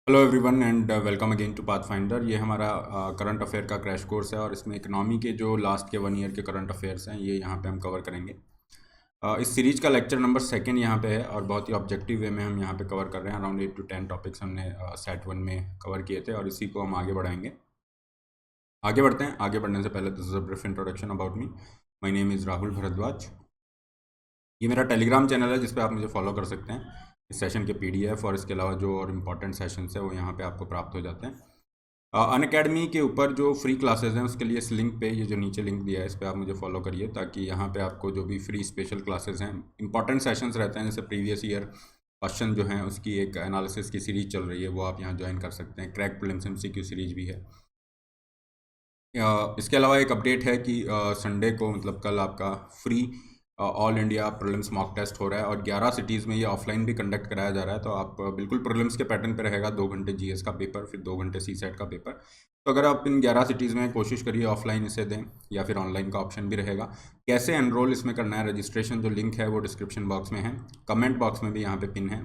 Hello everyone and welcome again to Pathfinder. ये हमारा current affair का क्रैश कोर्स है और इसमें इकोनॉमी के जो लास्ट के 1 ईयर के करंट अफेयर्स हैं ये यहाँ पे हम कवर करेंगे। इस सीरीज का लेक्चर नंबर सेकंड यहाँ पे है और बहुत ही ऑब्जेक्टिव वे में हम यहाँ पे कवर कर रहे हैं। अराउंड 8 to 10 टॉपिक्स हमने सेट 1 में कवर किए थे और इसी को हम आगे बढ़ाएंगे। आगे बढ़ते हैं। आगे बढ़ने से पहले this is a brief introduction about me. My name is Rahul Bharadwaj. ये मेरा टेलीग्राम चैनल है जिस पे आप मुझे फॉलो कर सकते हैं। इस सेशन के पीडीएफ और इसके अलावा जो और इम्पोर्टेंट सेशंस है वो यहाँ पे आपको प्राप्त हो जाते हैं। अनअकैडमी के ऊपर जो फ्री क्लासेस हैं उसके लिए इस लिंक पे, ये जो नीचे लिंक दिया है इस पर आप मुझे फॉलो करिए ताकि यहाँ पे आपको जो भी फ्री स्पेशल क्लासेस हैं, इंपॉर्टेंट सेशंस रहते हैं, जैसे प्रीवियस ईयर क्वेश्चन जो हैं उसकी एक एनालिसिस की सीरीज चल रही है, वो आप यहाँ ज्वाइन कर सकते हैं। क्रैक प्रीलिम्स एमसीक्यू सीरीज भी है। इसके अलावा एक अपडेट है कि संडे को मतलब कल आपका free all India prelims mock test हो रहा है और 11 सिटीज़ में ये ऑफलाइन भी कंडक्ट कराया जा रहा है। तो आप बिल्कुल प्रीलिम्स के पैटर्न पे रहेगा, 2 घंटे जीएस का पेपर, फिर 2 घंटे सी सेट का पेपर। तो अगर आप इन 11 सिटीज़ में कोशिश करिए ऑफलाइन इसे दें या फिर ऑनलाइन का ऑप्शन भी रहेगा। कैसे एनरोल इसमें करना है, रजिस्ट्रेशन जो लिंक है वो डिस्क्रिप्शन बॉक्स में है, कमेंट बॉक्स में भी यहाँ पे पिन है,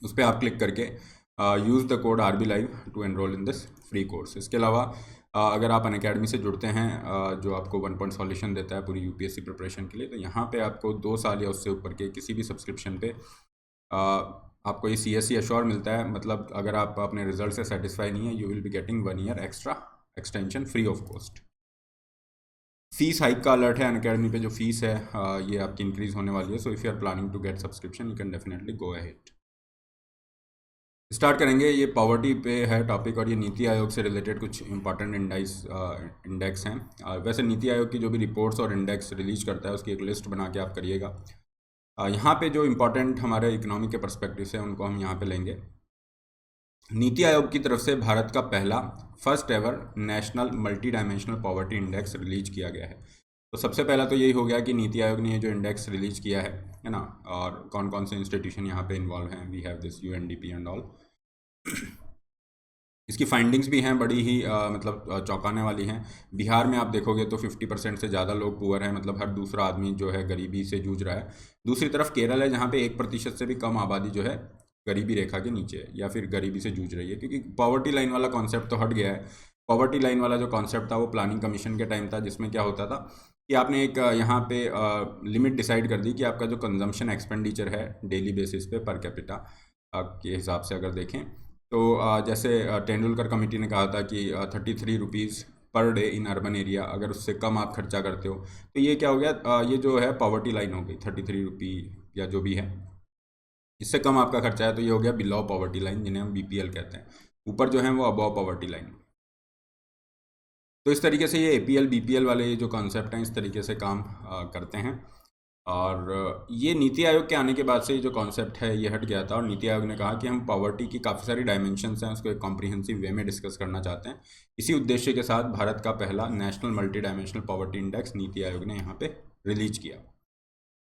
उस पर आप क्लिक करके use the code RB Live to enrol in this free course. इसके अलावा अगर आप अनअकैडमी से जुड़ते हैं जो आपको 1 पॉइंट सॉल्यूशन देता है पूरी यूपीएससी प्रिपरेशन के लिए, तो यहाँ पे आपको 2 साल या उससे ऊपर के किसी भी सब्सक्रिप्शन पे आपको ये CSE एश्योर मिलता है। मतलब अगर आप अपने रिजल्ट से सेटिस्फाई नहीं है, you will be getting 1 year extra extension free of cost. Fees hike का अलर्ट है अनअकैडमी पे, जो फीस है ये आपकी इंक्रीज होने वाली है। So if you are planning to get subscription you can definitely go ahead. Start करेंगे। ये पॉवर्टी पे है टॉपिक और ये नीति आयोग से रिलेटेड कुछ इंपॉर्टेंट इंडेक्स हैं। वैसे नीति आयोग की जो भी रिपोर्ट्स और इंडेक्स रिलीज करता है उसकी एक लिस्ट बना के आप करिएगा। यहाँ पे जो इंपॉर्टेंट हमारे इकोनॉमी के पर्सपेक्टिव से उनको हम यहाँ पे लेंगे। नीति आयोग की तरफ से भारत का पहला first ever national multi dimensional poverty index release किया गया है। तो सबसे पहला तो यही हो गया कि नीति आयोग ने ये जो इंडेक्स रिलीज किया है ना, और कौन कौन से इंस्टीट्यूशन यहाँ पे इन्वॉल्व हैं। We have this UNDP and all. इसकी फाइंडिंग्स भी हैं बड़ी ही मतलब चौंकाने वाली हैं। बिहार में आप देखोगे तो 50% से ज़्यादा लोग पुअर हैं, मतलब हर दूसरा आदमी जो है गरीबी से जूझ रहा है। दूसरी तरफ केरल है जहाँ पे 1% से भी कम आबादी जो है गरीबी रेखा के नीचे है या फिर गरीबी से जूझ रही है, क्योंकि पॉवर्टी लाइन वाला कॉन्सेप्ट तो हट गया है। पॉवर्टी लाइन वाला जो कॉन्सेप्ट था वो प्लानिंग कमीशन के टाइम था, जिसमें क्या होता था कि आपने एक यहाँ पे लिमिट डिसाइड कर दी कि आपका जो कंजम्पशन एक्सपेंडिचर है डेली बेसिस पे पर कैपिटा के हिसाब से अगर देखें तो जैसे तेंदुलकर कमेटी ने कहा था कि 33 rupees per day in urban area, अगर उससे कम आप खर्चा करते हो तो ये क्या हो गया, ये जो है पॉवर्टी लाइन हो गई 33 रुपी या जो भी है, इससे कम आपका खर्चा है तो ये हो गया बिलो पॉवर्टी लाइन, जिन्हें हम BPL कहते हैं। ऊपर जो है वो अबव पॉवर्टी लाइन। तो इस तरीके से ये APL BPL वाले ये जो कॉन्सेप्ट हैं इस तरीके से काम करते हैं। और ये नीति आयोग के आने के बाद से ये जो कॉन्सेप्ट है ये हट गया था और नीति आयोग ने कहा कि हम पॉवर्टी की काफ़ी सारी डायमेंशंस हैं उसको एक कॉम्प्रिहेंसिव वे में डिस्कस करना चाहते हैं। इसी उद्देश्य के साथ भारत का पहला national multi dimensional poverty index NITI Aayog ने यहाँ पे रिलीज किया।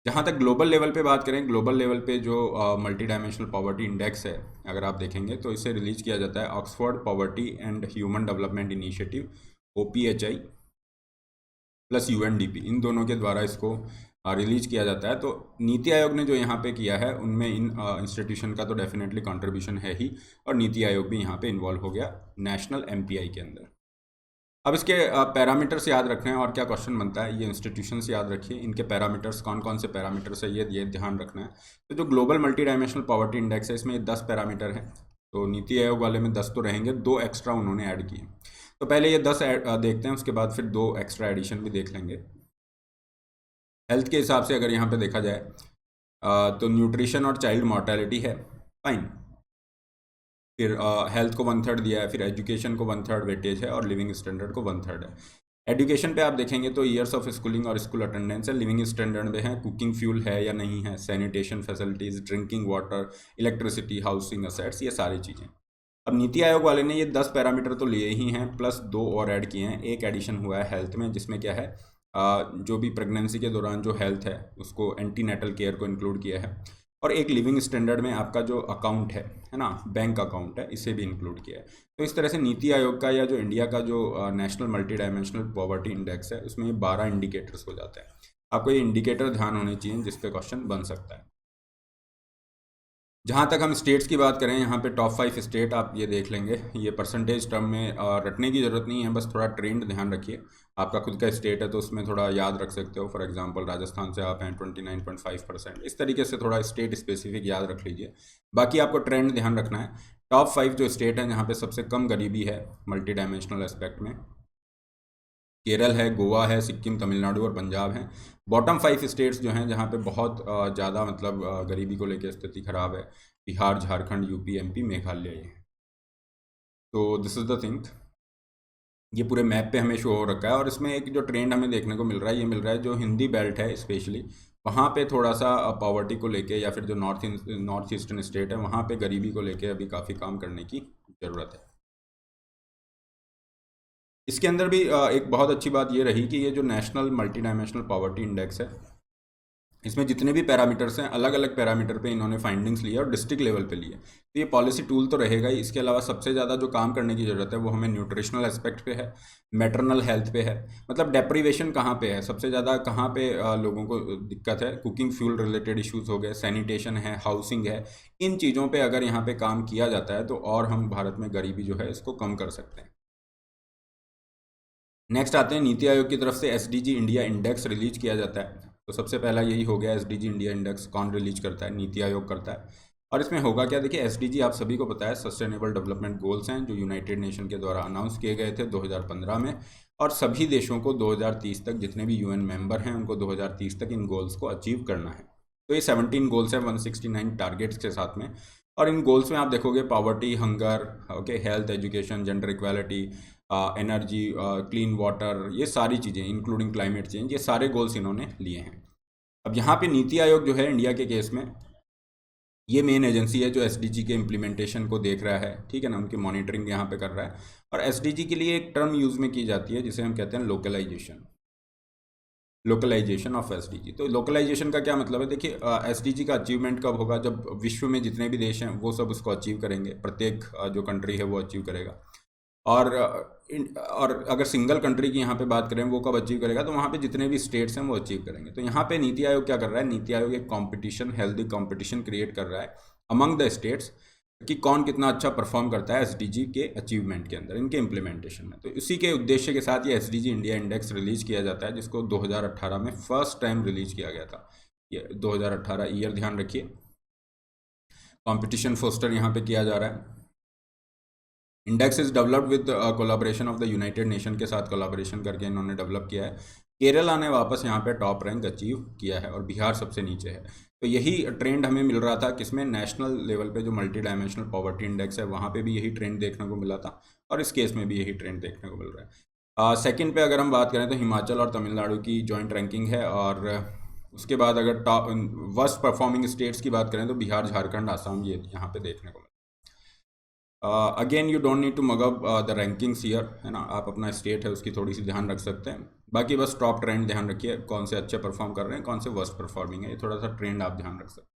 जहाँ तक ग्लोबल लेवल पे बात करें, ग्लोबल लेवल पे जो मल्टी डायमेंशनल पॉवर्टी इंडेक्स है अगर आप देखेंगे तो इसे रिलीज किया जाता है Oxford poverty and human development initiative OPHI plus UNDP, इन दोनों के द्वारा इसको रिलीज किया जाता है। तो नीति आयोग ने जो यहाँ पे किया है उनमें इन इंस्टीट्यूशन का तो डेफिनेटली कंट्रीब्यूशन है ही, और नीति आयोग भी यहाँ पे इन्वॉल्व हो गया नेशनल MPI के अंदर। अब इसके पैरामीटर्स याद रखने हैं और क्या क्वेश्चन बनता है, ये इंस्टीट्यूशंस याद रखिए, इनके पैरामीटर्स कौन कौन से पैरामीटर्स है ये ध्यान रखना है। तो जो global multi dimensional poverty index है इसमें 10 पैरामीटर है। तो नीति आयोग वाले में 10 तो रहेंगे, 2 एक्स्ट्रा उन्होंने ऐड किए। तो पहले ये 10 देखते हैं, उसके बाद फिर 2 एक्स्ट्रा एडिशन भी देख लेंगे। हेल्थ के हिसाब से अगर यहाँ पे देखा जाए तो न्यूट्रिशन और चाइल्ड मॉर्टेलिटी है, फाइन। फिर हेल्थ को 1/3 दिया है, फिर एजुकेशन को 1/3 वेटेज है और लिविंग स्टैंडर्ड को 1/3 है। एजुकेशन पे आप देखेंगे तो ईयर्स ऑफ स्कूलिंग और स्कूल अटेंडेंस है। लिविंग स्टैंडर्ड में है कुकिंग फ्यूल है या नहीं है, sanitation facilities, drinking water, electricity, housing assets, ये सारी चीज़ें। अब नीति आयोग वाले ने ये 10 पैरामीटर तो लिए ही हैं, प्लस 2 और ऐड किए हैं। एक एडिशन हुआ है हेल्थ में, जिसमें क्या है जो भी प्रेगनेंसी के दौरान जो हेल्थ है उसको एंटीनेटल केयर को इंक्लूड किया है, और एक लिविंग स्टैंडर्ड में आपका जो अकाउंट है ना, बैंक अकाउंट है, इसे भी इंक्लूड किया है। तो इस तरह से नीति आयोग का या जो इंडिया का जो national multi dimensional poverty index है उसमें ये 12 इंडिकेटर्स हो जाते हैं। आपको ये इंडिकेटर ध्यान होने चाहिए जिस पे क्वेश्चन बन सकता है। जहाँ तक हम स्टेट्स की बात करें, यहाँ पे टॉप 5 स्टेट आप ये देख लेंगे। ये परसेंटेज टर्म में रटने की ज़रूरत नहीं है, बस थोड़ा ट्रेंड ध्यान रखिए। आपका खुद का स्टेट है तो उसमें थोड़ा याद रख सकते हो। फॉर एग्जांपल राजस्थान से आप हैं 29.5%, इस तरीके से थोड़ा स्टेट स्पेसिफिक याद रख लीजिए। बाकी आपको ट्रेंड ध्यान रखना है। टॉप 5 जो स्टेट हैं जहाँ पे सबसे कम गरीबी है मल्टी डायमेंशनल एस्पेक्ट में, केरल है, गोवा है, सिक्किम, तमिलनाडु और पंजाब हैं। बॉटम 5 स्टेट्स जो हैं जहाँ पे बहुत ज़्यादा मतलब गरीबी को लेकर स्थिति खराब है, बिहार, झारखंड, यूपी, एमपी, मेघालय ये। तो दिस इज़ द थिंग। ये पूरे मैप पे हमें शो हो रखा है, और इसमें एक जो ट्रेंड हमें देखने को मिल रहा है, ये मिल रहा है जो हिंदी बेल्ट है स्पेशली, वहाँ पे थोड़ा सा पॉवर्टी को लेके, या फिर जो नॉर्थ ईस्टर्न स्टेट है वहाँ पे गरीबी को लेके अभी काफ़ी काम करने की ज़रूरत है। इसके अंदर भी एक बहुत अच्छी बात ये रही कि ये जो national multi dimensional poverty index है, इसमें जितने भी पैरामीटर्स हैं, अलग अलग पैरामीटर पे इन्होंने फाइंडिंग्स लिए और डिस्ट्रिक्ट लेवल पे लिए। तो ये पॉलिसी टूल तो रहेगा ही, इसके अलावा सबसे ज़्यादा जो काम करने की ज़रूरत है वो हमें न्यूट्रिशनल एस्पेक्ट पे है, मैटरनल हेल्थ पे है। मतलब डेप्रीवेशन कहाँ पे है, सबसे ज़्यादा कहाँ पे लोगों को दिक्कत है, कुकिंग फ्यूल रिलेटेड इश्यूज़ हो गए, सैनिटेशन है, हाउसिंग है। इन चीज़ों पर अगर यहाँ पर काम किया जाता है तो और हम भारत में गरीबी जो है इसको कम कर सकते हैं। नेक्स्ट आते हैं, नीति आयोग की तरफ से एसडीजी इंडिया इंडेक्स रिलीज किया जाता है। तो सबसे पहला यही हो गया, एसडीजी इंडिया इंडेक्स कौन रिलीज करता है? नीति आयोग करता है। और इसमें होगा क्या, देखिए एसडीजी आप सभी को पता है सस्टेनेबल डेवलपमेंट गोल्स हैं जो यूनाइटेड नेशन के द्वारा अनाउंस किए गए थे 2015 में, और सभी देशों को 2030 तक, जितने भी यूएन मेंबर हैं उनको 2030 तक इन गोल्स को अचीव करना है। तो ये 17 गोल्स हैं 169 टारगेट्स के साथ में। और इन गोल्स में आप देखोगे poverty, hunger, okay, health, education, gender equality, energy, clean water, ये सारी चीज़ें इंक्लूडिंग क्लाइमेट चेंज, ये सारे गोल्स इन्होंने लिए हैं। अब यहाँ पे नीति आयोग जो है इंडिया के केस में ये मेन एजेंसी है जो एसडीजी के इम्प्लीमेंटेशन को देख रहा है, ठीक है ना, उनकी मॉनिटरिंग यहाँ पे कर रहा है। और एसडीजी के लिए एक टर्म यूज़ में की जाती है जिसे हम कहते हैं लोकलाइजेशन ऑफ एसडीजी। तो लोकलाइजेशन का क्या मतलब है, देखिए एसडीजी का अचीवमेंट कब होगा, जब विश्व में जितने भी देश हैं वो सब उसको अचीव करेंगे, प्रत्येक जो कंट्री है वो अचीव करेगा। और अगर सिंगल कंट्री की यहाँ पे बात करें वो कब अचीव करेगा, तो वहाँ पे जितने भी स्टेट्स हैं वो अचीव करेंगे। तो यहाँ पे नीति आयोग क्या कर रहा है, नीति आयोग एक कंपटीशन, हेल्दी कंपटीशन क्रिएट कर रहा है अमंग द स्टेट्स कि कौन कितना अच्छा परफॉर्म करता है एसडीजी के अचीवमेंट के अंदर, इनके इम्प्लीमेंटेशन में। तो इसी के उद्देश्य के साथ ये एसडीजी इंडिया इंडेक्स रिलीज किया जाता है, जिसको 2018 में फर्स्ट टाइम रिलीज किया गया था। ये 2018 ईयर ध्यान रखिए। कॉम्पिटिशन फोस्टर यहाँ पे किया जा रहा है। Index is developed with collaboration of the United nation के साथ कोलाब्रेशन करके इन्होंने डेवलप किया है। केरला ने वापस यहाँ पे टॉप रैंक अचीव किया है और बिहार सबसे नीचे है। तो यही ट्रेंड हमें मिल रहा था किसमें, नेशनल लेवल पे जो मल्टी डायमेंशनल पॉवर्टी इंडेक्स है वहाँ पे भी यही ट्रेंड देखने को मिला था, और इस केस में भी यही ट्रेंड देखने को मिल रहा है। सेकंड पे अगर हम बात करें तो हिमाचल और तमिलनाडु की जॉइंट रैंकिंग है, और उसके बाद अगर टॉप वर्स्ट परफॉर्मिंग स्टेट्स की बात करें तो बिहार, झारखंड, आसाम ये यहाँ पे देखने को मिला। Again you don't need to mug up the rankings here, है ना, आप अपना स्टेट है उसकी थोड़ी सी ध्यान रख सकते हैं। बाकी बस टॉप ट्रेंड ध्यान रखिए, कौन से अच्छे परफॉर्म कर रहे हैं, कौन से वर्स्ट परफॉर्मिंग है, ये थोड़ा सा ट्रेंड आप ध्यान रख सकते हैं।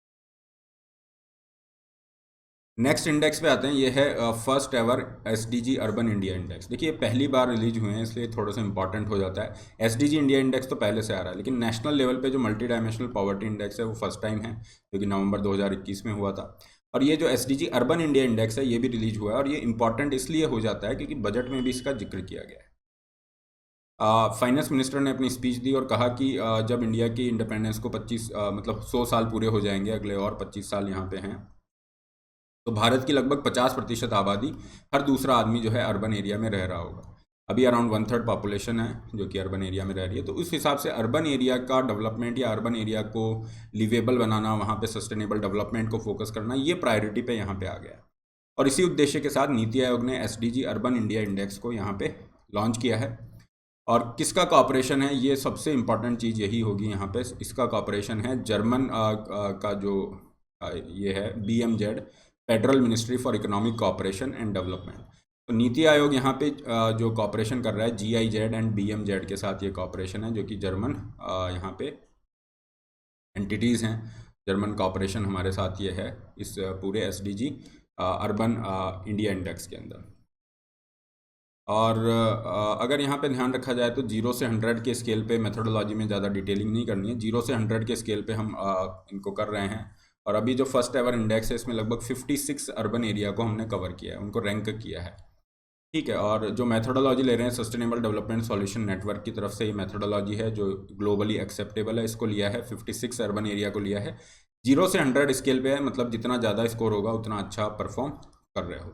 नेक्स्ट इंडेक्स पे आते हैं, ये है first ever SDG urban India index. देखिए पहली बार रिलीज हुए हैं इसलिए थोड़ा सा इंपॉर्टेंट हो जाता है। एसडीजी इंडिया इंडेक्स तो पहले से आ रहा है, लेकिन नेशनल लेवल पे जो मल्टी डायमेंशनल पॉवर्टी इंडेक्स है वो फर्स्ट टाइम है, जो कि नवंबर 2021 में हुआ था। और ये जो एसडीजी अर्बन इंडिया इंडेक्स है ये भी रिलीज हुआ है, और ये इंपॉर्टेंट इसलिए हो जाता है क्योंकि बजट में भी इसका जिक्र किया गया है। फाइनेंस मिनिस्टर ने अपनी स्पीच दी और कहा कि जब इंडिया की इंडिपेंडेंस को 100 साल पूरे हो जाएंगे, अगले और 25 साल यहाँ पे हैं, तो भारत की लगभग 50% आबादी, हर दूसरा आदमी जो है अर्बन एरिया में रह रहा होगा। अभी अराउंड 1/3 पॉपुलेशन है जो कि अर्बन एरिया में रह रही है। तो उस हिसाब से अर्बन एरिया का डेवलपमेंट या अर्बन एरिया को लिवेबल बनाना, वहाँ पे सस्टेनेबल डेवलपमेंट को फोकस करना, ये प्रायोरिटी पे यहाँ पे आ गया। और इसी उद्देश्य के साथ नीति आयोग ने एसडीजी अर्बन इंडिया इंडेक्स को यहाँ पे लॉन्च किया है। और किसका कॉपरेशन है, ये सबसे इम्पॉर्टेंट चीज़ यही होगी यहाँ पे, इसका कॉपरेशन है जर्मन का जो ये है BMZ, federal ministry for economic cooperation and development. तो नीति आयोग यहाँ पे जो कॉपरेशन कर रहा है GIZ एंड BMZ के साथ, ये कॉपरेशन है जो कि जर्मन यहाँ पे एंटिटीज़ हैं। जर्मन कॉपरेशन हमारे साथ ये है इस पूरे एसडीजी अर्बन इंडिया इंडेक्स के अंदर। और अगर यहाँ पे ध्यान रखा जाए तो 0 से 100 के स्केल पे, मेथोडोलॉजी में ज़्यादा डिटेलिंग नहीं करनी है, 0 से 100 के स्केल पे हम इनको कर रहे हैं और अभी जो फर्स्ट एवर इंडेक्स है इसमें लगभग 56 अर्बन एरिया को हमने कवर किया है, उनको रैंक किया है। ठीक है, और जो मेथोडोलॉजी ले रहे हैं सस्टेनेबल डेवलपमेंट सॉल्यूशन नेटवर्क की तरफ से, ये मेथोडोलॉजी है जो ग्लोबली एक्सेप्टेबल है, इसको लिया है 56 अर्बन एरिया को लिया है। 0 से 100 स्केल पे है, मतलब जितना ज़्यादा स्कोर होगा उतना अच्छा परफॉर्म कर रहे हो।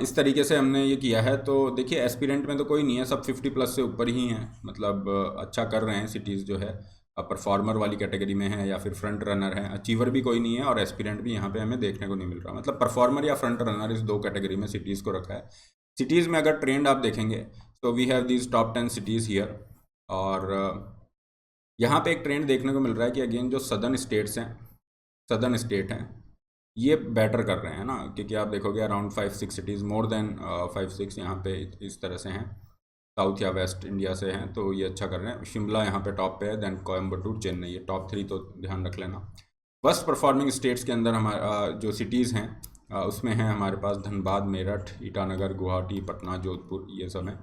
इस तरीके से हमने ये किया है। तो देखिए एस्पिरेंट में तो कोई नहीं है, सब 50+ से ऊपर ही हैं, मतलब अच्छा कर रहे हैं सिटीज़ जो है, परफॉर्मर वाली कैटेगरी में है या फिर फ्रंट रनर है। अचीवर भी कोई नहीं है और एस्पिरेंट भी यहाँ पे हमें देखने को नहीं मिल रहा, मतलब परफॉर्मर या फ्रंट रनर इस दो कैटेगरी में सिटीज़ को रखा है। सिटीज़ में अगर ट्रेंड आप देखेंगे तो we have these top 10 cities here, और यहाँ पे एक ट्रेंड देखने को मिल रहा है कि अगेन जो सदर्न स्टेट्स हैं, सदर्न स्टेट हैं, ये बेटर कर रहे हैं ना, क्योंकि आप देखोगे अराउंड 5-6 सिटीज़, मोर देन 5-6 यहाँ पे इस तरह से हैं, साउथ या वेस्ट इंडिया से हैं, तो ये अच्छा कर रहे हैं। शिमला यहाँ पे टॉप पे है, देन कोयम्बटूर, चेन्नई, ये टॉप 3 तो ध्यान रख लेना। वर्स्ट परफॉर्मिंग स्टेट्स के अंदर हमारा जो सिटीज़ हैं उसमें हैं हमारे पास धनबाद, मेरठ, ईटानगर, गुवाहाटी, पटना, जोधपुर, ये सब हैं।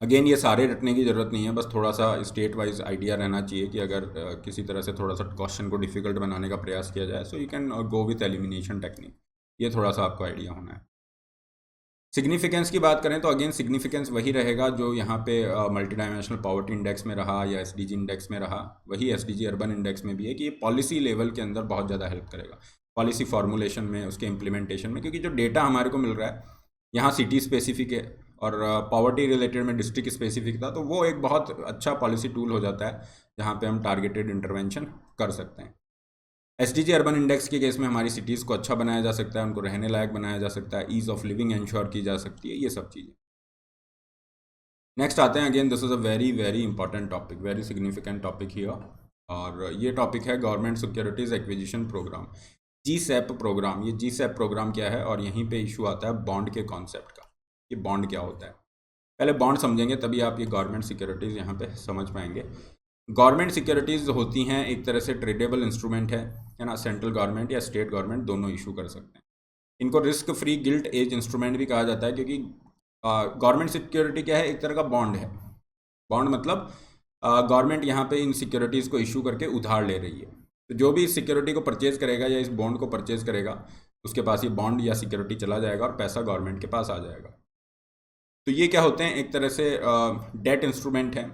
अगेन ये सारे रटने की ज़रूरत नहीं है, बस थोड़ा सा स्टेट वाइज आइडिया रहना चाहिए कि अगर किसी तरह से थोड़ा सा क्वेश्चन को डिफ़िकल्ट बनाने का प्रयास किया जाए, so you can go with elimination technique, ये थोड़ा सा आपको आइडिया होना है। सिग्निफिकेंस की बात करें तो अगेन सिग्निफिकेंस वही रहेगा जो यहाँ पे मल्टी डायमेंशनल पॉवर्टी इंडेक्स में रहा या एसडीजी इंडेक्स में रहा, वही एसडीजी अर्बन इंडेक्स में भी है कि ये पॉलिसी लेवल के अंदर बहुत ज़्यादा हेल्प करेगा, पॉलिसी फॉर्मुलेशन में, उसके इम्प्लीमेंटेशन में, क्योंकि जो डेटा हमारे को मिल रहा है यहाँ सिटी स्पेसिफिक है और पॉवर्टी रिलेटेड में डिस्ट्रिक्ट स्पेसिफिक था, तो वो एक बहुत अच्छा पॉलिसी टूल हो जाता है जहाँ पे हम टारगेटेड इंटरवेंशन कर सकते हैं। एसडीजी अर्बन इंडेक्स के केस में हमारी सिटीज़ को अच्छा बनाया जा सकता है, उनको रहने लायक बनाया जा सकता है, ईज़ ऑफ लिविंग इंश्योर की जा सकती है, ये सब चीज़ें। नेक्स्ट आते हैं, again this is a very very important topic, very significant topic here, और ये टॉपिक है government securities acquisition programme, GSAP programme. ये GSAP प्रोग्राम क्या है, और यहीं पे इशू आता है बॉन्ड के कॉन्सेप्ट का, ये बॉन्ड क्या होता है। पहले बॉन्ड समझेंगे तभी आप ये गवर्नमेंट सिक्योरिटीज़ यहाँ पे समझ पाएंगे। गवर्नमेंट सिक्योरिटीज़ होती हैं एक तरह से ट्रेडेबल इंस्ट्रूमेंट है ना, सेंट्रल गवर्नमेंट या स्टेट गवर्नमेंट दोनों इशू कर सकते हैं। इनको risk free gilt edge instrument भी कहा जाता है, क्योंकि गवर्नमेंट सिक्योरिटी क्या है, एक तरह का बॉन्ड है। बॉन्ड मतलब गवर्नमेंट यहाँ पे इन सिक्योरिटीज़ को इशू करके उधार ले रही है, तो जो भी इस सिक्योरिटी को परचेज करेगा या इस बॉन्ड को परचेज करेगा उसके पास ये बॉन्ड या सिक्योरिटी चला जाएगा और पैसा गवर्नमेंट के पास आ जाएगा। तो ये क्या होते हैं, एक तरह से डेट इंस्ट्रूमेंट है।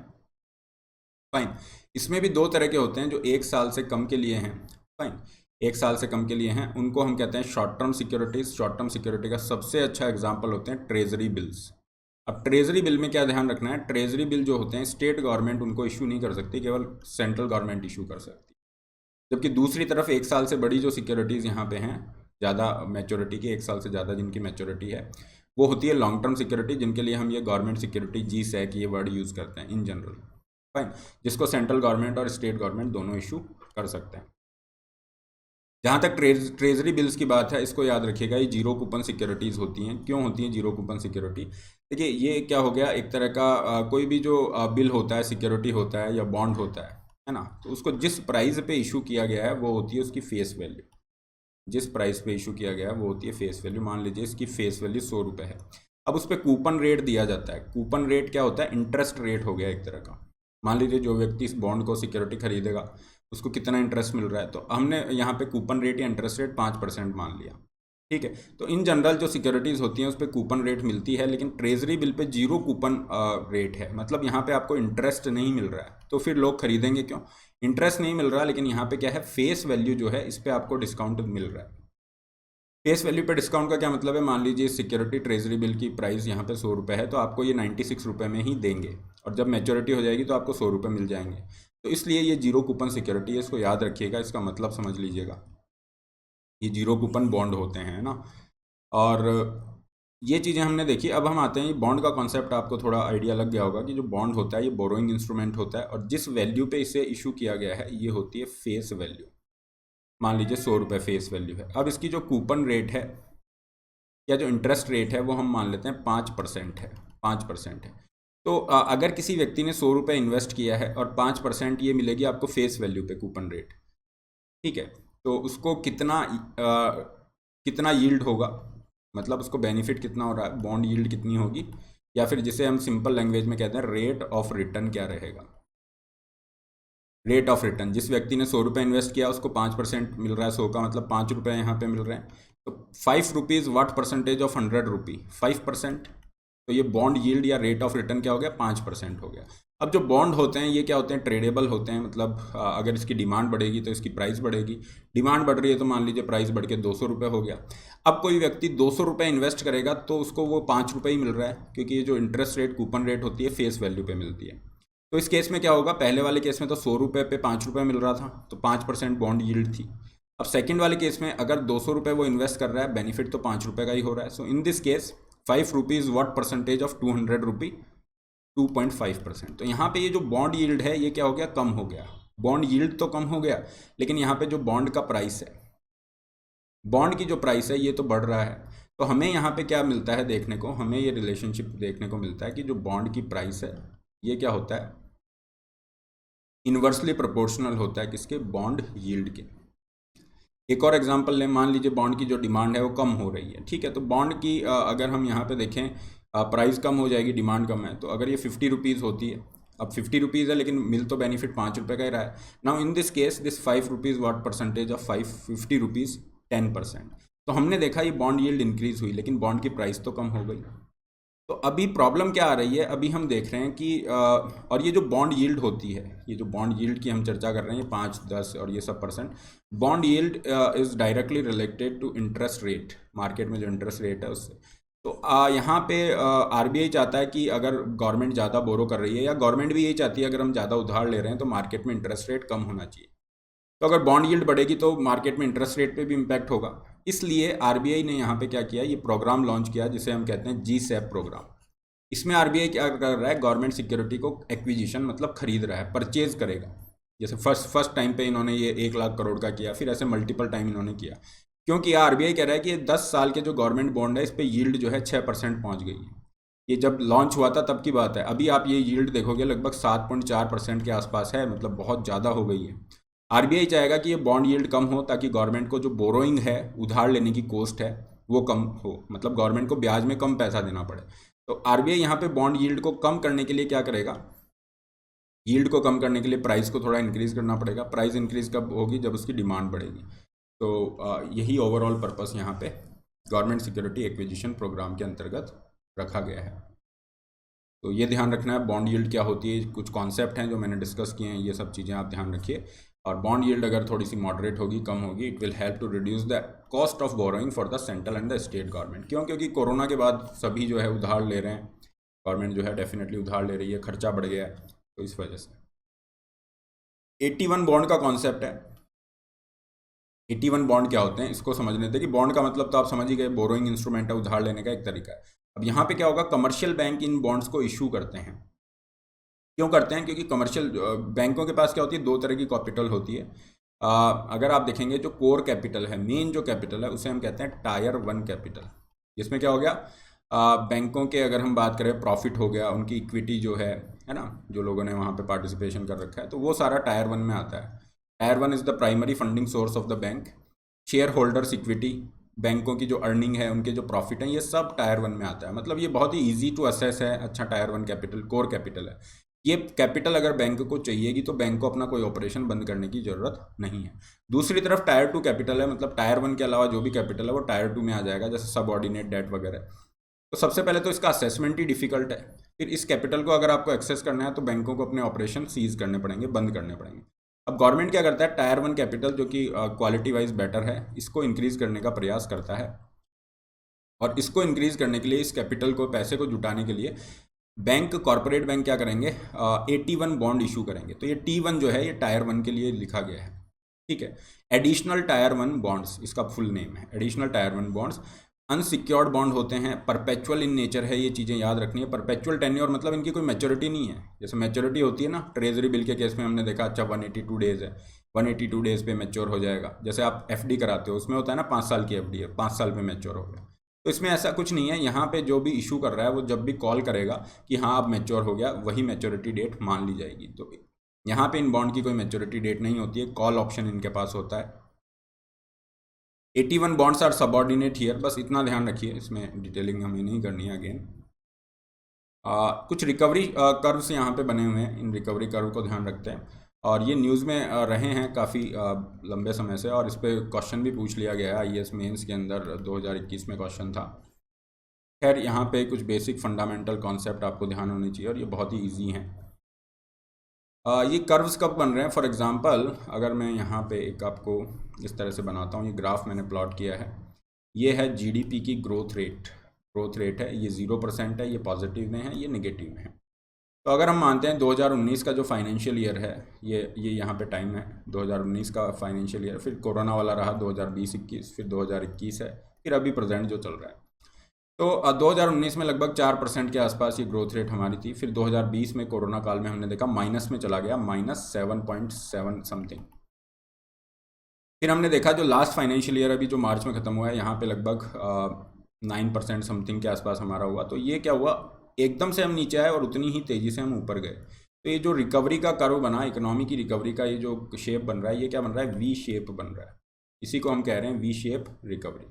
फाइन, इसमें भी दो तरह के होते हैं, जो 1 साल से कम के लिए हैं। फाइन, 1 साल से कम के लिए हैं, उनको हम कहते हैं short term securities. Short term security का सबसे अच्छा एग्जांपल होते हैं ट्रेजरी बिल्स। अब ट्रेजरी बिल में क्या ध्यान रखना है, ट्रेजरी बिल जो होते हैं स्टेट गवर्नमेंट उनको इशू नहीं कर सकती, केवल सेंट्रल गवर्नमेंट इशू कर सकती है। जबकि दूसरी तरफ 1 साल से बड़ी जो सिक्योरिटीज़ यहाँ पे हैं, ज़्यादा मैच्योरिटी की, 1 साल से ज़्यादा जिनकी मैच्योरिटी है, वो होती है लॉन्ग टर्म सिक्योरिटी, जिनके लिए हम ये गवर्नमेंट सिक्योरिटी GSAC ये वर्ड यूज़ करते हैं इन जनरल। फाइन, जिसको सेंट्रल गवर्नमेंट और स्टेट गवर्नमेंट दोनों इशू कर सकते हैं। जहाँ तक ट्रेजरी बिल्स की बात है, इसको याद रखिएगा, ये जीरो कूपन सिक्योरिटीज़ होती हैं। क्यों होती हैं जीरो कूपन सिक्योरिटी? देखिए ये क्या हो गया, एक तरह का कोई भी जो बिल होता है, सिक्योरिटी होता है या बॉन्ड होता है ना, तो उसको जिस प्राइस पे इशू किया गया है वो होती है उसकी फेस वैल्यू। जिस प्राइस पे इशू किया गया है वो होती है फेस वैल्यू। मान लीजिए इसकी फेस वैल्यू 100 रुपये है, अब उस पर कूपन रेट दिया जाता है। कूपन रेट क्या होता है, इंटरेस्ट रेट हो गया एक तरह का। मान लीजिए जो व्यक्ति इस बॉन्ड को सिक्योरिटी खरीदेगा उसको कितना इंटरेस्ट मिल रहा है, तो हमने यहाँ पे कूपन रेट या इंटरेस्ट रेट 5% मान लिया। ठीक है, तो इन जनरल जो सिक्योरिटीज़ होती हैं उस पर कूपन रेट मिलती है, लेकिन treasury bill pay zero coupon rate है, मतलब यहाँ पे आपको इंटरेस्ट नहीं मिल रहा है। तो फिर लोग खरीदेंगे क्यों? इंटरेस्ट नहीं मिल रहा, लेकिन यहाँ पे क्या है, फेस वैल्यू जो है इस पर आपको डिस्काउंट मिल रहा है। फेस वैल्यू पे डिस्काउंट का क्या मतलब है, मान लीजिए सिक्योरिटी ट्रेजरी बिल की प्राइस यहाँ पे 100 रुपये है, तो आपको ये 96 रुपये में ही देंगे, और जब मैच्योरिटी हो जाएगी तो आपको 100 रुपये मिल जाएंगे। तो इसलिए ये जीरो कूपन सिक्योरिटी है, इसको याद रखिएगा, इसका मतलब समझ लीजिएगा। ये जीरो कूपन बॉन्ड होते हैं ना, और ये चीज़ें हमने देखी। अब हम आते हैं बॉन्ड का कॉन्सेप्ट, आपको थोड़ा आइडिया लग गया होगा कि जो बॉन्ड होता है ये बोरोइंग इंस्ट्रूमेंट होता है, और जिस वैल्यू पे इसे इशू किया गया है ये होती है फेस वैल्यू। मान लीजिए 100 रुपये फेस वैल्यू है। अब इसकी जो कूपन रेट है या जो इंटरेस्ट रेट है वो हम मान लेते हैं 5% है, 5% है। तो अगर किसी व्यक्ति ने 100 रुपये इन्वेस्ट किया है और 5% ये मिलेगी आपको फेस वैल्यू पे कूपन रेट, ठीक है, तो उसको कितना यील्ड होगा, मतलब उसको बेनिफिट कितना हो रहा है, बॉन्ड यील्ड कितनी होगी, या फिर जिसे हम सिंपल लैंग्वेज में कहते हैं रेट ऑफ रिटर्न क्या रहेगा। रेट ऑफ रिटर्न, जिस व्यक्ति ने 100 रुपये इन्वेस्ट किया उसको 5% मिल रहा है, 100 का मतलब 5 रुपये यहाँ पे मिल रहे हैं। तो 5 रुपीज़ व्हाट परसेंटेज ऑफ 100 रुपी, 5%। तो ये बॉन्ड यील्ड या रेट ऑफ रिटर्न क्या हो गया, 5% हो गया। अब जो बॉन्ड होते हैं ये क्या होते हैं, ट्रेडेबल होते हैं, मतलब अगर इसकी डिमांड बढ़ेगी तो इसकी प्राइस बढ़ेगी। डिमांड बढ़ रही है तो मान लीजिए प्राइस बढ़ के 200 रुपये हो गया। अब कोई व्यक्ति 200 रुपये इन्वेस्ट करेगा तो उसको वो 5 रुपये ही मिल रहा है, क्योंकि ये जो इंटरेस्ट रेट कूपन रेट होती है फेस वैल्यू पे मिलती है। तो इस केस में क्या होगा, पहले वाले केस में तो 100 रुपये पे 5 रुपये मिल रहा था, तो 5% बॉन्ड यील्ड थी। अब सेकंड वाले केस में अगर 200 रुपये वो इन्वेस्ट कर रहा है, बेनिफिट तो 5 रुपये का ही हो रहा है। So in this case 5 rupees what percentage of 200 rupee, 2.5%। तो यहाँ पे ये जो बॉन्ड यील्ड है ये क्या हो गया, कम हो गया। बॉन्ड यील्ड तो कम हो गया, लेकिन यहाँ पे जो बॉन्ड का प्राइस है, बॉन्ड की जो प्राइस है ये तो बढ़ रहा है। तो हमें यहाँ पे क्या मिलता है देखने को, हमें ये रिलेशनशिप देखने को मिलता है कि जो बॉन्ड की प्राइस है ये क्या होता है, इन्वर्सली प्रोपोर्शनल होता है किसके, बॉन्ड यील्ड के। एक और एग्जांपल लें, मान लीजिए बॉन्ड की जो डिमांड है वो कम हो रही है, ठीक है। तो बॉन्ड की अगर हम यहाँ पे देखें, प्राइस कम हो जाएगी, डिमांड कम है, तो अगर ये 50 रुपीज़ होती है, अब 50 रुपीज़ है लेकिन मिल तो बेनिफिट 5 रुपये का ही रहा है। Now in this case this 5 rupees what percentage of 50 rupees, 10%। तो हमने देखा ये बॉन्ड यील्ड इंक्रीज हुई, लेकिन बॉन्ड की प्राइस तो कम हो गई। तो अभी प्रॉब्लम क्या आ रही है, अभी हम देख रहे हैं कि और ये जो बॉन्ड यील्ड होती है, ये जो बॉन्ड यील्ड की हम चर्चा कर रहे हैं, 5, 10 और ये सब percent, bond yield is directly related to interest rate, market में जो इंटरेस्ट रेट है उससे। तो यहाँ पे आरबीआई चाहता है कि अगर गवर्नमेंट ज़्यादा बोरो कर रही है, या गवर्नमेंट भी यही चाहती है अगर हम ज़्यादा उधार ले रहे हैं तो मार्केट में इंटरेस्ट रेट कम होना चाहिए। तो अगर बॉन्ड यील्ड बढ़ेगी तो मार्केट में इंटरेस्ट रेट पे भी इम्पैक्ट होगा। इसलिए आरबीआई ने यहाँ पे क्या किया, ये प्रोग्राम लॉन्च किया जिसे हम कहते हैं GSAP प्रोग्राम। इसमें आरबीआई क्या कर रहा है, गवर्नमेंट सिक्योरिटी को एक्विजिशन मतलब खरीद रहा है, परचेज करेगा। जैसे फर्स्ट टाइम पे इन्होंने ये 1 लाख करोड़ का किया, फिर ऐसे मल्टीपल टाइम इन्होंने किया, क्योंकि आरबीआई कह रहा है कि ये 10 साल के जो गवर्नमेंट बॉन्ड है इस पर यील्ड जो है 6% पहुँच गई है। ये जब लॉन्च हुआ था तब की बात है, अभी आप ये यील्ड देखोगे लगभग 7.4% के आसपास है, मतलब बहुत ज़्यादा हो गई है। आरबीआई चाहेगा कि ये बॉन्ड यील्ड कम हो, ताकि गवर्नमेंट को जो बोरोइंग है, उधार लेने की कॉस्ट है, वो कम हो, मतलब गवर्नमेंट को ब्याज में कम पैसा देना पड़े। तो आरबीआई यहाँ पे बॉन्ड यील्ड को कम करने के लिए क्या करेगा, यील्ड को कम करने के लिए प्राइस को थोड़ा इंक्रीज़ करना पड़ेगा। प्राइस इंक्रीज़ कब होगी, जब उसकी डिमांड बढ़ेगी। तो यही ओवरऑल पर्पस यहाँ पे गवर्नमेंट सिक्योरिटी एक्विजिशन प्रोग्राम के अंतर्गत रखा गया है। तो ये ध्यान रखना है, बॉन्ड यील्ड क्या होती है, कुछ कॉन्सेप्ट हैं जो मैंने डिस्कस किए हैं, ये सब चीज़ें आप ध्यान रखिए। और बॉन्ड यील्ड अगर थोड़ी सी मॉडरेट होगी, कम होगी, it will help to reduce the cost of borrowing for the central and the state government. क्यों, क्योंकि कोरोना के बाद सभी जो है उधार ले रहे हैं, गवर्नमेंट जो है डेफिनेटली उधार ले रही है, खर्चा बढ़ गया है, तो इस वजह से 81 बॉन्ड का कॉन्सेप्ट है। 81 बॉन्ड क्या होते हैं इसको समझ लेते हैं कि बॉन्ड का मतलब तो आप समझ ही गए, बोरोइंग इंस्ट्रूमेंट है, उधार लेने का एक तरीका है। अब यहाँ पे क्या होगा, कमर्शियल बैंक इन बॉन्ड्स को इशू करते हैं। क्यों करते हैं, क्योंकि कमर्शियल बैंकों के पास क्या होती है, 2 तरह की कैपिटल होती है। अगर आप देखेंगे जो कोर कैपिटल है, मेन जो कैपिटल है, उसे हम कहते हैं टायर 1 कैपिटल। जिसमें क्या हो गया, बैंकों के अगर हम बात करें, प्रॉफिट हो गया, उनकी इक्विटी जो है ना, जो लोगों ने वहाँ पे पार्टिसिपेशन कर रखा है, तो वो सारा टायर 1 में आता है। Tyre 1 is the primary funding source of the bank. Share holders equity, बैंकों की जो अर्निंग है, उनके जो प्रॉफिट हैं, ये सब टायर 1 में आता है। मतलब ये बहुत ही ईजी टू असेस है। अच्छा, टायर 1 कैपिटल कोर कैपिटल है। ये कैपिटल अगर बैंक को चाहिएगी तो बैंक को अपना कोई ऑपरेशन बंद करने की ज़रूरत नहीं है। दूसरी तरफ टायर 2 कैपिटल है, मतलब टायर 1 के अलावा जो भी कैपिटल है वो टायर 2 में आ जाएगा, जैसे सबऑर्डिनेट डेट वगैरह। तो सबसे पहले तो इसका असेसमेंट ही डिफिकल्ट है। फिर इस कैपिटल को अगर आपको एक्सेस करना है तो बैंकों को अपने ऑपरेशन सीज करने पड़ेंगे, बंद करने पड़ेंगे। अब गवर्नमेंट क्या करता है, टायर 1 कैपिटल जो कि क्वालिटी वाइज बेटर है, इसको इंक्रीज़ करने का प्रयास करता है। और इसको इंक्रीज़ करने के लिए, इस कैपिटल को, पैसे को जुटाने के लिए बैंक, कॉर्पोरेट बैंक क्या करेंगे, 81 बॉन्ड इशू करेंगे। तो ये T1 जो है ये टायर 1 के लिए लिखा गया है, ठीक है। एडिशनल टायर 1 बॉन्ड्स इसका फुल नेम है, additional tyre 1 bonds. Unsecured bond होते हैं, परपेचुअल इन नेचर है, ये चीज़ें याद रखनी है। परपेचुअल टेन्योर मतलब इनकी कोई मैच्योरिटी नहीं है। जैसे मैच्योरिटी होती है ना, ट्रेजरी बिल के केस में हमने देखा, अच्छा 182 डेज़ है, 182 डेज़ पे मैच्योर हो जाएगा। जैसे आप FD कराते हो, उसमें होता है ना 5 साल की FD है, 5 साल पे मैच्योर हो गया। तो इसमें ऐसा कुछ नहीं है। यहाँ पे जो भी इशू कर रहा है वो जब भी कॉल करेगा कि हाँ अब मैच्योर हो गया, वही मैच्योरिटी डेट मान ली जाएगी। तो यहाँ पे इन बॉन्ड की कोई मैच्योरिटी डेट नहीं होती है, कॉल ऑप्शन इनके पास होता है। 81 बॉन्ड्स आर सबऑर्डिनेट हियर, बस इतना ध्यान रखिए, इसमें डिटेलिंग हमें नहीं करनी है। अगेन कुछ रिकवरी कर्व्स यहाँ पे बने हुए हैं, इन रिकवरी कर्व को ध्यान रखते हैं। और ये न्यूज़ में रहे हैं काफ़ी लंबे समय से, और इस पर क्वेश्चन भी पूछ लिया गया है आईएएस मेंस के अंदर, 2021 में क्वेश्चन था। खैर यहाँ पे कुछ बेसिक फंडामेंटल कॉन्सेप्ट आपको ध्यान होने चाहिए और ये बहुत ही ईजी हैं। ये कर्व्स कब बन रहे हैं, फॉर एग्जांपल अगर मैं यहाँ पे एक आपको इस तरह से बनाता हूँ, ये ग्राफ मैंने प्लॉट किया है, ये है जीडीपी की ग्रोथ रेट है, ये 0% है, ये पॉजिटिव में है, ये नेगेटिव में है। तो अगर हम मानते हैं 2019 का जो फाइनेंशियल ईयर है, ये यहाँ पे टाइम है 2019 का फाइनेंशियल ईयर, फिर कोरोना वाला रहा 2020-21, फिर 2021 है, फिर अभी प्रेजेंट जो चल रहा है। तो 2019 में लगभग 4% के आसपास ये ग्रोथ रेट हमारी थी। फिर 2020 में कोरोना काल में हमने देखा माइनस में चला गया, -7.7 समथिंग। फिर हमने देखा जो लास्ट फाइनेंशियल ईयर अभी जो मार्च में ख़त्म हुआ है, यहाँ पे लगभग 9% समथिंग के आसपास हमारा हुआ। तो ये क्या हुआ, एकदम से हम नीचे आए और उतनी ही तेज़ी से हम ऊपर गए। तो ये जो रिकवरी का कर्व बना, इकोनॉमी की रिकवरी का ये जो शेप बन रहा है, ये क्या बन रहा है, वी शेप बन रहा है। इसी को हम कह रहे हैं वी शेप रिकवरी,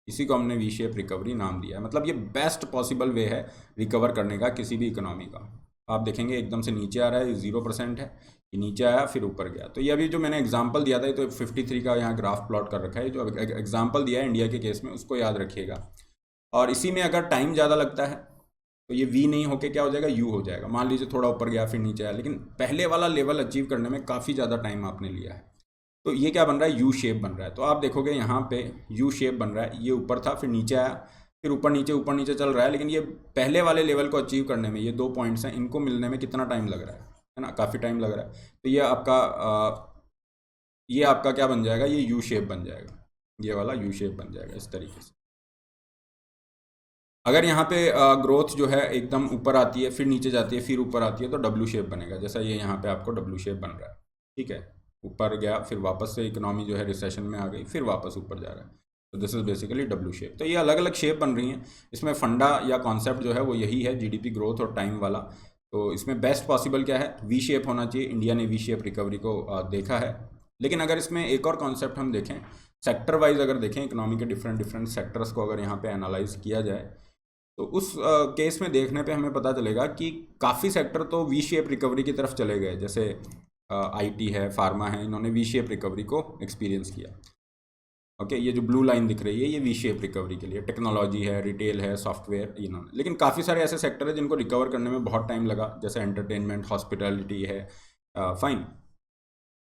इसी को हमने वी शेप रिकवरी नाम दिया है। मतलब ये बेस्ट पॉसिबल वे है रिकवर करने का किसी भी इकोनॉमी का। आप देखेंगे एकदम से नीचे आ रहा है, 0% है, ये नीचे आया फिर ऊपर गया। तो ये अभी जो मैंने एग्जांपल दिया था, ये तो 53 का यहाँ ग्राफ प्लॉट कर रखा है, जो एग्जांपल दिया है इंडिया के केस में, उसको याद रखिएगा। और इसी में अगर टाइम ज़्यादा लगता है तो ये वी नहीं होके क्या हो जाएगा, यू हो जाएगा। मान लीजिए थोड़ा ऊपर गया फिर नीचे आया, लेकिन पहले वाला लेवल अचीव करने में काफ़ी ज़्यादा टाइम आपने लिया है। तो ये क्या बन रहा है, यू शेप बन रहा है। तो आप देखोगे यहाँ पे यू शेप बन रहा है, ये ऊपर था फिर नीचे आया, फिर ऊपर नीचे चल रहा है। लेकिन ये पहले वाले लेवल को अचीव करने में, ये 2 पॉइंट्स हैं, इनको मिलने में कितना टाइम लग रहा है ना, काफ़ी टाइम लग रहा है। तो ये आपका क्या बन जाएगा, ये यू शेप बन जाएगा, ये वाला यू शेप बन जाएगा इस तरीके से। अगर यहाँ पे ग्रोथ जो है एकदम ऊपर आती है फिर नीचे जाती है फिर ऊपर आती है, तो डब्ल्यू शेप बनेगा, जैसा ये यहाँ पे आपको डब्ल्यू शेप बन रहा है। ठीक है, ऊपर गया फिर वापस से इकोनॉमी जो है रिसेशन में आ गई, फिर वापस ऊपर जा रहा है। तो this is basically W shape. तो ये अलग अलग शेप बन रही हैं, इसमें फंडा या कॉन्सेप्ट जो है वो यही है, जीडीपी ग्रोथ और टाइम वाला। तो इसमें बेस्ट पॉसिबल क्या है, वी शेप होना चाहिए। इंडिया ने वी शेप रिकवरी को देखा है। लेकिन अगर इसमें एक और कॉन्सेप्ट हम देखें, सेक्टर वाइज अगर देखें, इकोनॉमी के डिफरेंट सेक्टर्स को अगर यहाँ पे एनालाइज किया जाए, तो उस केस में देखने पे हमें पता चलेगा कि काफ़ी सेक्टर तो वी शेप रिकवरी की तरफ चले गए। जैसे आईटी है, फार्मा है, इन्होंने वी शेप रिकवरी को एक्सपीरियंस किया। ओके, ये जो ब्लू लाइन दिख रही है ये वी शेप रिकवरी के लिए। टेक्नोलॉजी है, रिटेल है, सॉफ्टवेयर, इन्होंने। लेकिन काफ़ी सारे ऐसे सेक्टर है जिनको रिकवर करने में बहुत टाइम लगा, जैसे एंटरटेनमेंट, हॉस्पिटैलिटी है, फाइन,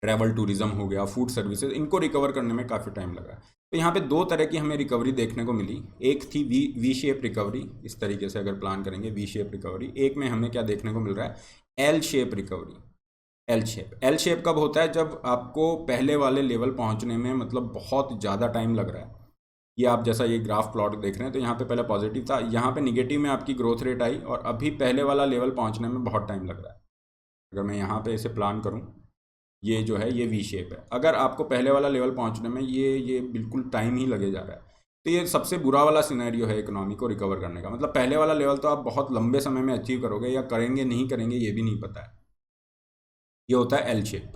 ट्रैवल टूरिज्म हो गया, फूड सर्विसेज, इनको रिकवर करने में काफ़ी टाइम लगा। तो यहाँ पे 2 तरह की हमें रिकवरी देखने को मिली। एक थी वी शेप रिकवरी, इस तरीके से अगर प्लान करेंगे वी शेप रिकवरी। एक में हमें क्या देखने को मिल रहा है, L shape recovery. L shape कब होता है, जब आपको पहले वाले लेवल पहुँचने में मतलब बहुत ज़्यादा टाइम लग रहा है। ये आप जैसा ये ग्राफ प्लॉट देख रहे हैं, तो यहाँ पे पहले पॉजिटिव था, यहाँ पे निगेटिव में आपकी ग्रोथ रेट आई, और अभी पहले वाला लेवल पहुँचने में बहुत टाइम लग रहा है। अगर मैं यहाँ पे इसे प्लान करूँ, ये जो है ये वी शेप है। अगर आपको पहले वाला लेवल पहुंचने में ये बिल्कुल टाइम ही लगे जा रहा है, तो ये सबसे बुरा वाला सिनेरियो है इकोनॉमी को रिकवर करने का। मतलब पहले वाला लेवल तो आप बहुत लंबे समय में अचीव करोगे, या करेंगे नहीं करेंगे ये भी नहीं पता है। ये होता है एल शेप।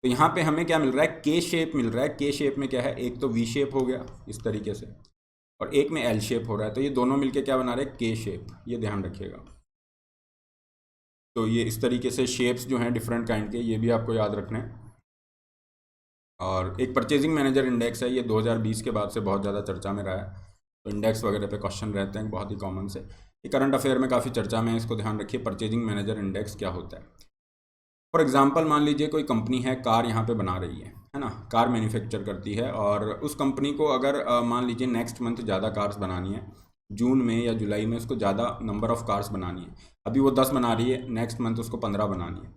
तो यहाँ पे हमें क्या मिल रहा है, के शेप मिल रहा है। के शेप में क्या है, एक तो वी शेप हो गया इस तरीके से, और एक में एल शेप हो रहा है। तो ये दोनों मिलके क्या बना रहे हैं, के शेप। ये ध्यान रखिएगा। तो ये इस तरीके से शेप्स जो हैं डिफरेंट काइंड के, ये भी आपको याद रखना है। और एक परचेजिंग मैनेजर इंडेक्स है, ये 2020 के बाद से बहुत ज़्यादा चर्चा में रहा है। तो इंडेक्स वगैरह पे क्वेश्चन रहते हैं बहुत ही कॉमन से, ये करंट अफेयर में काफ़ी चर्चा में है, इसको ध्यान रखिए। परचेजिंग मैनेजर इंडेक्स क्या होता है, फॉर एग्जांपल मान लीजिए कोई कंपनी है, कार यहाँ पे बना रही है ना, कार मैन्युफैक्चर करती है, और उस कंपनी को अगर मान लीजिए नेक्स्ट मंथ ज़्यादा कार्स बनानी है, जून में या जुलाई में उसको ज़्यादा नंबर ऑफ़ कार्स बनानी है। अभी वो 10 बना रही है, नेक्स्ट मंथ उसको 15 बनानी है।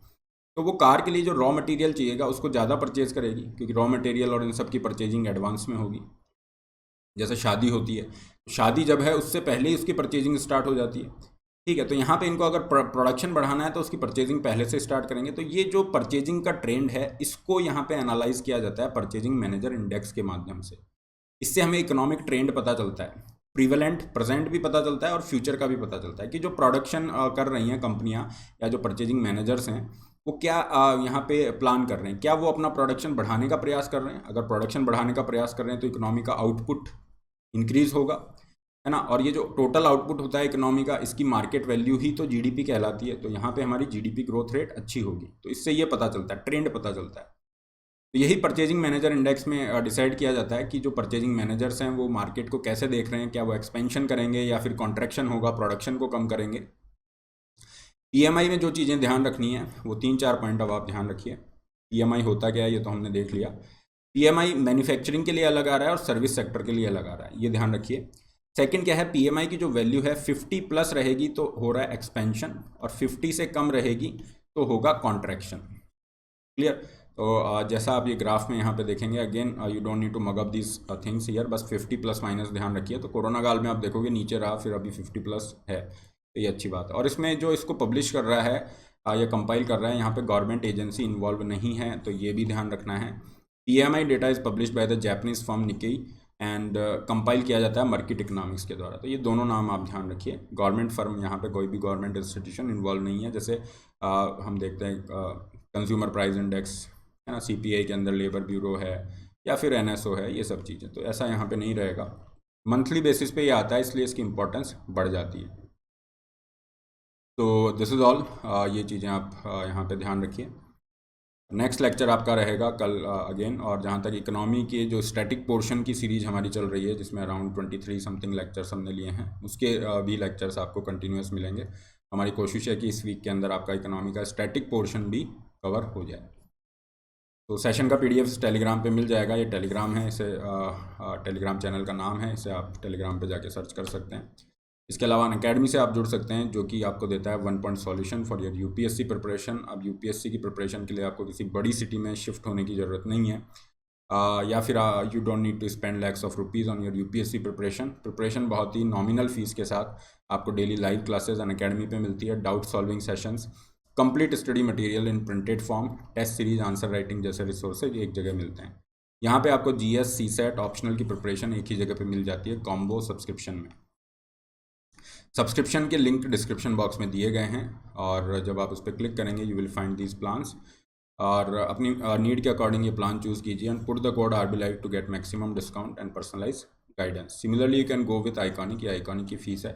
तो वो कार के लिए जो रॉ मटेरियल चाहिएगा उसको ज़्यादा परचेज़ करेगी, क्योंकि रॉ मटेरियल और इन सब की परचेजिंग एडवांस में होगी। जैसे शादी होती है, शादी जब है उससे पहले ही उसकी परचेजिंग स्टार्ट हो जाती है। ठीक है, तो यहाँ पे इनको अगर प्रोडक्शन बढ़ाना है तो उसकी परचेजिंग पहले से स्टार्ट करेंगे। तो ये जो परचेजिंग का ट्रेंड है, इसको यहाँ पे एनालाइज किया जाता है परचेजिंग मैनेजर इंडेक्स के माध्यम से। इससे हमें इकोनॉमिक ट्रेंड पता चलता है, प्रीवेलेंट प्रेजेंट भी पता चलता है, और फ्यूचर का भी पता चलता है कि जो प्रोडक्शन कर रही हैं कंपनियां या जो परचेजिंग मैनेजर्स हैं, वो क्या यहाँ पे प्लान कर रहे हैं। क्या वो अपना प्रोडक्शन बढ़ाने का प्रयास कर रहे हैं? अगर प्रोडक्शन बढ़ाने का प्रयास कर रहे हैं तो इकोनॉमी का आउटपुट इंक्रीज होगा, है ना। और ये जो टोटल आउटपुट होता है इकोनॉमी का, इसकी मार्केट वैल्यू ही तो जीडीपी कहलाती है। तो यहाँ पे हमारी जीडीपी ग्रोथ रेट अच्छी होगी, तो इससे ये पता चलता है, ट्रेंड पता चलता है। तो यही परचेजिंग मैनेजर इंडेक्स में डिसाइड किया जाता है कि जो परचेजिंग मैनेजर्स हैं वो मार्केट को कैसे देख रहे हैं, क्या वो एक्सपेंशन करेंगे या फिर कॉन्ट्रैक्शन होगा, प्रोडक्शन को कम करेंगे। पीएमआई में जो चीज़ें ध्यान रखनी है वो 3-4 पॉइंट अब आप ध्यान रखिए। पीएमआई होता क्या है ये तो हमने देख लिया। पीएमआई मैन्युफैक्चरिंग के लिए अलग आ रहा है और सर्विस सेक्टर के लिए अलग आ रहा है, ये ध्यान रखिए। सेकंड क्या है, पीएमआई की जो वैल्यू है 50 प्लस रहेगी तो हो रहा है एक्सपेंशन, और 50 से कम रहेगी तो होगा कॉन्ट्रैक्शन। क्लियर। तो जैसा आप ये ग्राफ में यहाँ पे देखेंगे, again you don't need to mug up this things here, बस 50 प्लस माइनस ध्यान रखिए। तो कोरोना काल में आप देखोगे नीचे रहा, फिर अभी 50 प्लस है, तो ये अच्छी बात है। और इसमें जो इसको पब्लिश कर रहा है या कंपाइल कर रहा है, यहाँ पे गवर्नमेंट एजेंसी इन्वॉल्व नहीं है, तो ये भी ध्यान रखना है। PMI data is published by the Japanese firm Nikkei and compile किया जाता है मार्केट इकोनॉमिक्स के द्वारा। तो ये दोनों नाम आप ध्यान रखिए। गवर्नमेंट फर्म, यहाँ पे कोई भी गवर्नमेंट इंस्टीट्यूशन इन्वॉल्व नहीं है। जैसे हम देखते हैं कंज्यूमर प्राइस इंडेक्स है ना, सीपीआई के अंदर लेबर ब्यूरो है या फिर एनएसओ है, ये सब चीज़ें, तो ऐसा यहाँ पे नहीं रहेगा। मंथली बेसिस पे ये आता है, इसलिए इसकी इम्पोर्टेंस बढ़ जाती है। तो दिस इज़ ऑल, ये चीज़ें आप यहाँ पे ध्यान रखिए। नेक्स्ट लेक्चर आपका रहेगा कल अगेन। और जहाँ तक इकोनॉमी के जो स्टैटिक पोर्शन की सीरीज हमारी चल रही है, जिसमें अराउंड 23 समथिंग लेक्चर्स हमने लिए हैं, उसके भी लेक्चर्स आपको कंटिन्यूस मिलेंगे। हमारी कोशिश है कि इस वीक के अंदर आपका इकोनॉमी का स्टैटिक पोर्शन भी कवर हो जाए। तो सेशन का पीडीएफ टेलीग्राम पे मिल जाएगा। ये टेलीग्राम है, इसे टेलीग्राम चैनल का नाम है, इसे आप टेलीग्राम पे जाके सर्च कर सकते हैं। इसके अलावा अनअकैडमी से आप जुड़ सकते हैं, जो कि आपको देता है 1 point solution for your UPSC preparation. अब यूपीएससी की प्रिपरेशन के लिए आपको किसी बड़ी सिटी में शिफ्ट होने की ज़रूरत नहीं है, या फिर you don't need to spend lakhs of rupees on your UPSC preparation बहुत ही नॉमिनल फीस के साथ आपको डेली लाइव क्लासेज अनअकैडमी पे मिलती है, doubt solving sessions, complete study material in printed form, test series, answer writing जैसे रिसोर्सेज एक जगह मिलते हैं। यहाँ पे आपको जीएस, सीसेट, ऑप्शनल की प्रिपरेशन एक ही जगह पे मिल जाती है कॉम्बो सब्सक्रिप्शन में। सब्सक्रिप्शन के लिंक डिस्क्रिप्शन बॉक्स में दिए गए हैं, और जब आप उस पर क्लिक करेंगे you will find these plans, और अपनी नीड के अकॉर्डिंग ये प्लान चूज़ कीजिए and put the code RBLive to get maximum discount and personalise guidance. Similarly you can go with Iconic, या आइकॉनिक की फ़ीस है,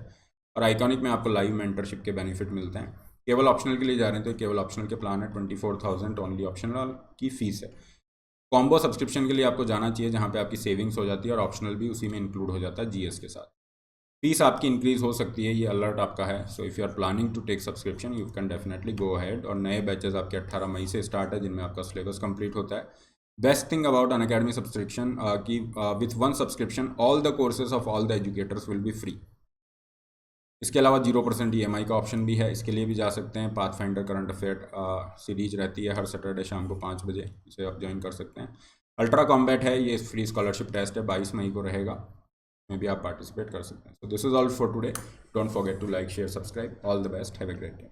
और आइकॉनिक में आपको लाइव मेंटरशिप के बेनिफिट मिलते हैं। केवल ऑप्शनल के लिए जा रहे हैं तो केवल ऑप्शनल के प्लान है, 24,000 ओनली ऑप्शनल की फ़ीस है। कॉम्बो सब्सक्रिप्शन के लिए आपको जाना चाहिए, जहाँ पे आपकी सेविंग्स हो जाती है और ऑप्शनल भी उसी में इंक्लूड हो जाता है जीएस के साथ। फीस आपकी इंक्रीज हो सकती है, ये अलर्ट आपका है। So if you are planning to take subscription you can definitely go ahead. और नए बैचेस आपके 18 मई से स्टार्ट है, जिनमें आपका सिलेबस कंप्लीट होता है। Best thing about Unacademy subscription की with 1 subscription all the courses of all the educators will be free. इसके अलावा 0% EMI का ऑप्शन भी है, इसके लिए भी जा सकते हैं। पाथफाइंडर करंट अफेयर सीरीज रहती है हर सैटरडे शाम को 5 बजे, इसे आप ज्वाइन कर सकते हैं। अल्ट्रा कॉम्बैट है, ये फ्री स्कॉलरशिप टेस्ट है, 22 मई को रहेगा, में भी आप पार्टिसिपेट कर सकते हैं। So this is all for today. Don't forget to like, share, subscribe. All the best, have a great day.